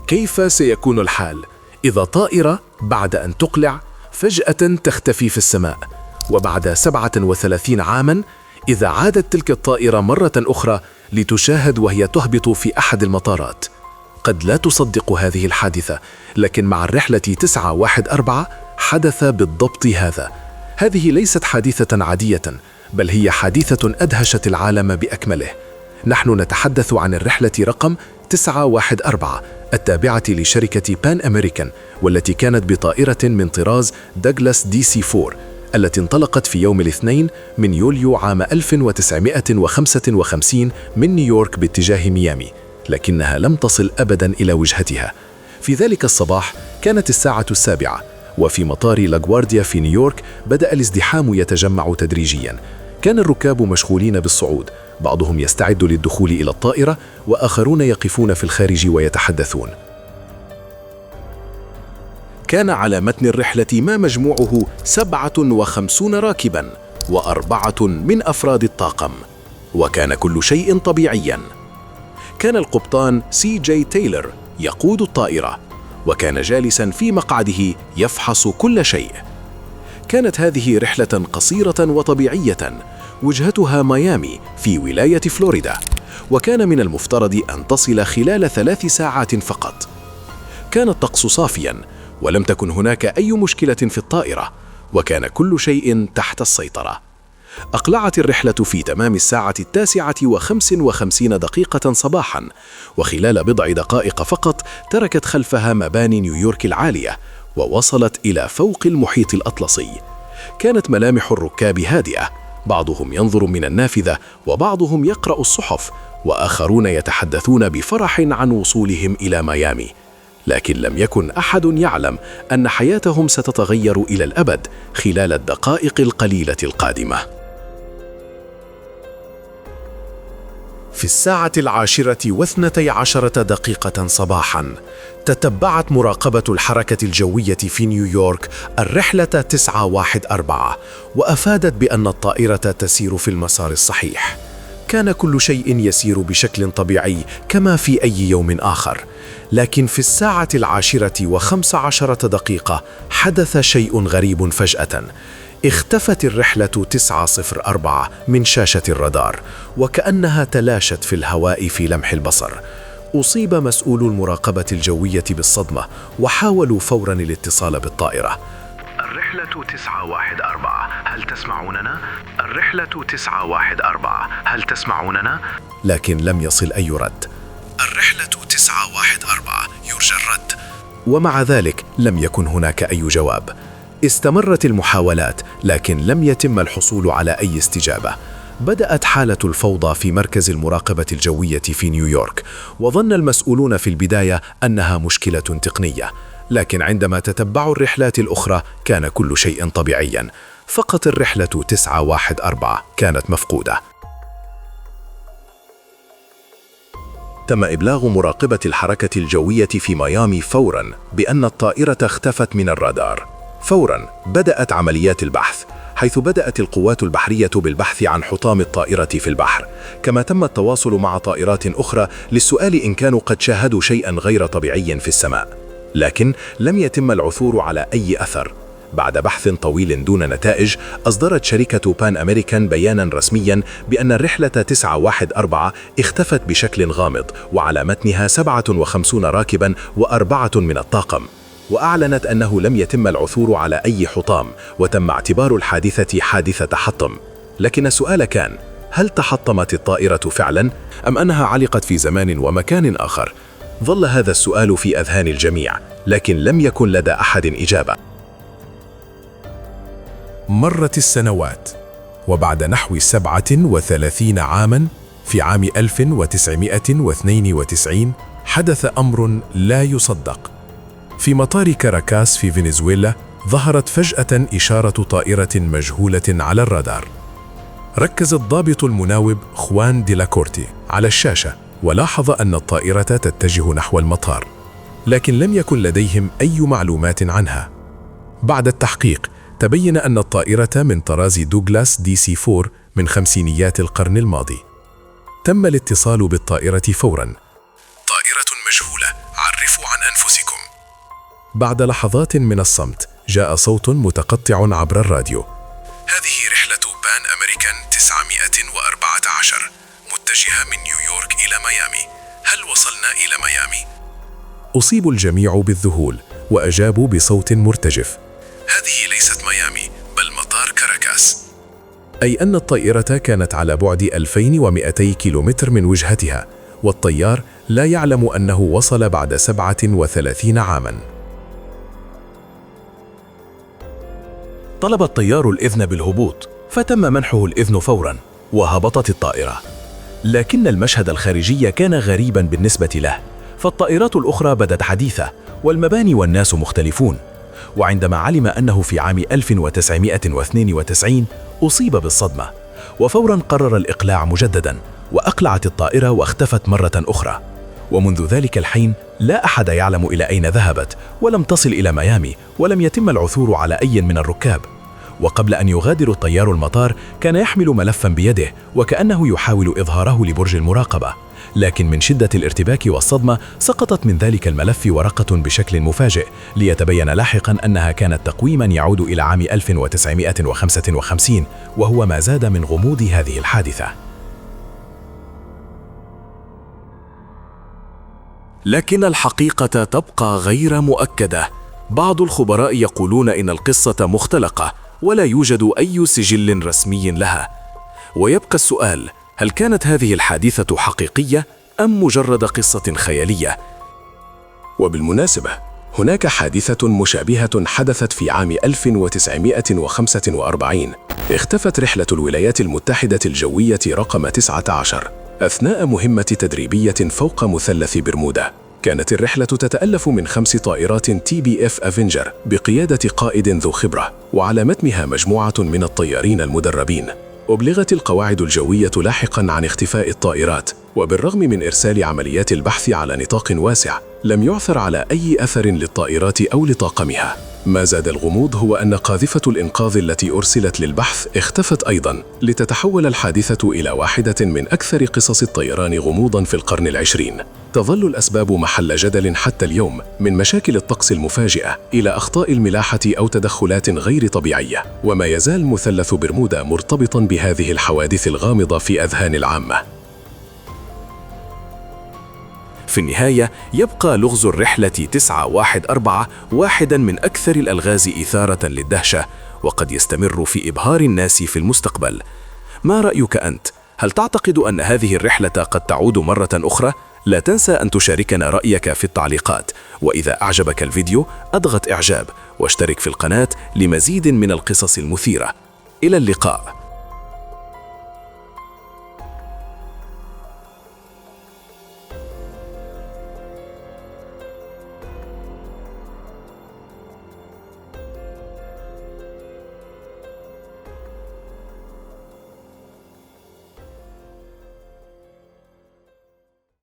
كيف سيكون الحال إذا طائرة بعد أن تقلع فجأة تختفي في السماء، وبعد 37 عاماً إذا عادت تلك الطائرة مرة أخرى لتشاهد وهي تهبط في أحد المطارات؟ قد لا تصدق هذه الحادثة، لكن مع الرحلة 914 حدث بالضبط هذا. هذه ليست حادثة عادية، بل هي حادثة أدهشت العالم بأكمله. نحن نتحدث عن الرحلة رقم 914 التابعة لشركة بان أمريكان، والتي كانت بطائرة من طراز دوغلاس DC-4 التي انطلقت في يوم الاثنين من يوليو عام 1955 من نيويورك باتجاه ميامي، لكنها لم تصل أبدا إلى وجهتها. في ذلك الصباح كانت الساعة 7، وفي مطار لاغوارديا في نيويورك بدأ الازدحام يتجمع تدريجيا. كان الركاب مشغولين بالصعود، بعضهم يستعد للدخول إلى الطائرة، وآخرون يقفون في الخارج ويتحدثون. كان على متن الرحلة ما مجموعه 57 راكباً و4 من أفراد الطاقم، وكان كل شيء طبيعياً. كان القبطان CJ تايلر يقود الطائرة، وكان جالساً في مقعده يفحص كل شيء. كانت هذه رحلة قصيرة وطبيعية وجهتها ميامي في ولاية فلوريدا، وكان من المفترض أن تصل خلال 3 ساعات فقط. كان الطقس صافياً، ولم تكن هناك أي مشكلة في الطائرة، وكان كل شيء تحت السيطرة. أقلعت الرحلة في تمام الساعة 9:55 صباحاً، وخلال بضع دقائق فقط تركت خلفها مباني نيويورك العالية ووصلت إلى فوق المحيط الأطلسي. كانت ملامح الركاب هادئة، بعضهم ينظر من النافذة وبعضهم يقرأ الصحف، وآخرون يتحدثون بفرح عن وصولهم إلى ميامي. لكن لم يكن أحد يعلم أن حياتهم ستتغير إلى الأبد خلال الدقائق القليلة القادمة. في الساعة 10:12 صباحاً تتبعت مراقبة الحركة الجوية في نيويورك الرحلة 914، وأفادت بأن الطائرة تسير في المسار الصحيح. كان كل شيء يسير بشكل طبيعي كما في أي يوم آخر، لكن في الساعة 10:15 حدث شيء غريب فجأة. اختفت الرحلة 904 من شاشة الرادار، وكأنها تلاشت في الهواء في لمح البصر. أصيب مسؤول المراقبة الجوية بالصدمة، وحاولوا فوراً الاتصال بالطائرة. الرحلة 914، هل تسمعوننا؟ الرحلة 914، هل تسمعوننا؟ لكن لم يصل أي رد. الرحلة 914، يرجى الرد. ومع ذلك لم يكن هناك أي جواب. استمرت المحاولات، لكن لم يتم الحصول على أي استجابة. بدأت حالة الفوضى في مركز المراقبة الجوية في نيويورك، وظن المسؤولون في البداية أنها مشكلة تقنية، لكن عندما تتبعوا الرحلات الأخرى كان كل شيء طبيعياً. فقط الرحلة 914 كانت مفقودة. تم إبلاغ مراقبة الحركة الجوية في ميامي فوراً بأن الطائرة اختفت من الرادار. فوراً بدأت عمليات البحث، حيث بدأت القوات البحرية بالبحث عن حطام الطائرة في البحر، كما تم التواصل مع طائرات أخرى للسؤال إن كانوا قد شاهدوا شيئاً غير طبيعي في السماء، لكن لم يتم العثور على أي أثر. بعد بحث طويل دون نتائج، أصدرت شركة بان أمريكان بياناً رسمياً بأن الرحلة 914 اختفت بشكل غامض، وعلى متنها 57 راكباً و4 من الطاقم، وأعلنت أنه لم يتم العثور على أي حطام، وتم اعتبار الحادثة حادثة حطم. لكن السؤال كان: هل تحطمت الطائرة فعلاً، أم أنها علقت في زمان ومكان آخر؟ ظل هذا السؤال في أذهان الجميع، لكن لم يكن لدى أحد إجابة. مرت السنوات، وبعد نحو 37 عاماً في عام 1992 حدث أمر لا يصدق. في مطار كاراكاس في فنزويلا ظهرت فجأة إشارة طائرة مجهولة على الرادار. ركز الضابط المناوب خوان دي لا كورتي على الشاشة، ولاحظ أن الطائرة تتجه نحو المطار، لكن لم يكن لديهم أي معلومات عنها. بعد التحقيق تبين أن الطائرة من طراز دوغلاس DC-4 من خمسينيات القرن الماضي. تم الاتصال بالطائرة فوراً. طائرة مجهولة، عرفوا عن أنفسكم. بعد لحظات من الصمت جاء صوت متقطع عبر الراديو. هذه رحلة بان أمريكان 914 متجهة من نيويورك إلى ميامي. هل وصلنا إلى ميامي؟ أصيب الجميع بالذهول وأجابوا بصوت مرتجف: هذه ليست ميامي، بل مطار كاراكاس. أي أن الطائرة كانت على بعد 2200 كيلومتر من وجهتها، والطيار لا يعلم أنه وصل بعد 37 عاماً. طلب الطيار الإذن بالهبوط، فتم منحه الإذن فوراً، وهبطت الطائرة. لكن المشهد الخارجي كان غريباً بالنسبة له، فالطائرات الأخرى بدت حديثة، والمباني والناس مختلفون. وعندما علم أنه في عام 1992 أصيب بالصدمة، وفوراً قرر الإقلاع مجدداً، وأقلعت الطائرة واختفت مرة أخرى. ومنذ ذلك الحين لا أحد يعلم إلى أين ذهبت، ولم تصل إلى ميامي، ولم يتم العثور على أي من الركاب. وقبل أن يغادر الطيار المطار كان يحمل ملفاً بيده، وكأنه يحاول إظهاره لبرج المراقبة. لكن من شدة الارتباك والصدمة سقطت من ذلك الملف ورقة بشكل مفاجئ، ليتبين لاحقاً أنها كانت تقويماً يعود إلى عام 1955، وهو ما زاد من غموض هذه الحادثة. لكن الحقيقة تبقى غير مؤكدة. بعض الخبراء يقولون إن القصة مختلقة، ولا يوجد أي سجل رسمي لها. ويبقى السؤال: هل كانت هذه الحادثة حقيقية أم مجرد قصة خيالية؟ وبالمناسبة، هناك حادثة مشابهة حدثت في عام 1945. اختفت رحلة الولايات المتحدة الجوية رقم 19 أثناء مهمة تدريبية فوق مثلث برمودا. كانت الرحلة تتألف من 5 طائرات TBF أفنجر بقيادة قائد ذو خبرة، وعلى متنها مجموعة من الطيارين المدربين. أبلغت القواعد الجوية لاحقاً عن اختفاء الطائرات، وبالرغم من إرسال عمليات البحث على نطاق واسع، لم يعثر على أي أثر للطائرات أو لطاقمها. ما زاد الغموض هو أن قاذفة الإنقاذ التي أرسلت للبحث اختفت أيضاً، لتتحول الحادثة إلى واحدة من أكثر قصص الطيران غموضاً في القرن العشرين. تظل الأسباب محل جدل حتى اليوم، من مشاكل الطقس المفاجئة إلى أخطاء الملاحة أو تدخلات غير طبيعية، وما يزال مثلث برمودا مرتبطاً بهذه الحوادث الغامضة في أذهان العامة. في النهاية يبقى لغز الرحلة 914 واحداً من أكثر الألغاز إثارة للدهشة، وقد يستمر في إبهار الناس في المستقبل. ما رأيك أنت؟ هل تعتقد أن هذه الرحلة قد تعود مرة أخرى؟ لا تنسى أن تشاركنا رأيك في التعليقات، وإذا أعجبك الفيديو اضغط إعجاب واشترك في القناة لمزيد من القصص المثيرة. إلى اللقاء.